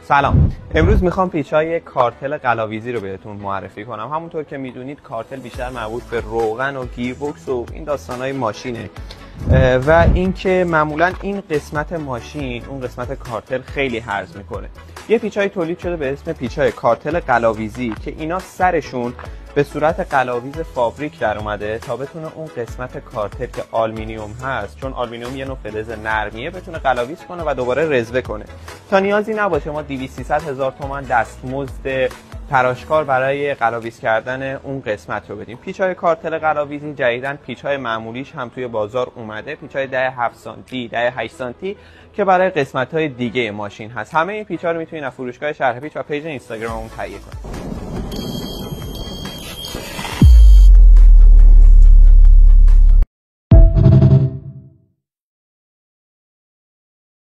سلام. امروز میخوام پیچای کارتل قلاویزی رو بهتون معرفی کنم. همونطور که میدونید کارتل بیشتر مربوط به روغن و گیربکس و این داستانهای ماشینه و اینکه معمولا این قسمت ماشین اون قسمت کارتل خیلی هرز میکنه. یه پیچای تولید شده به اسم پیچای کارتل قلاویزی که اینا سرشون به صورت قلاویز فابریک در اومده تا بتونه اون قسمت کارتل که آلومینیوم هست، چون آلومینیوم یه نوع فلز نرمیه، بتونه قلاویز کنه و دوباره رزوه کنه تا نیازی نباشه ما 200-300 هزار تومان دستمزد تراشکار برای قلاویز کردن اون قسمت رو بدیم. پیچای کارتل قلاویزی جدیداً پیچای معمولیش هم توی بازار اومده، پیچای 10-7 سانتی 10-8 سانتی که برای قسمت‌های دیگه ماشین هست. همه این پیچا رو میتونید از فروشگاه شرح پیچ و پیج اینستاگراممون تهیه کنید.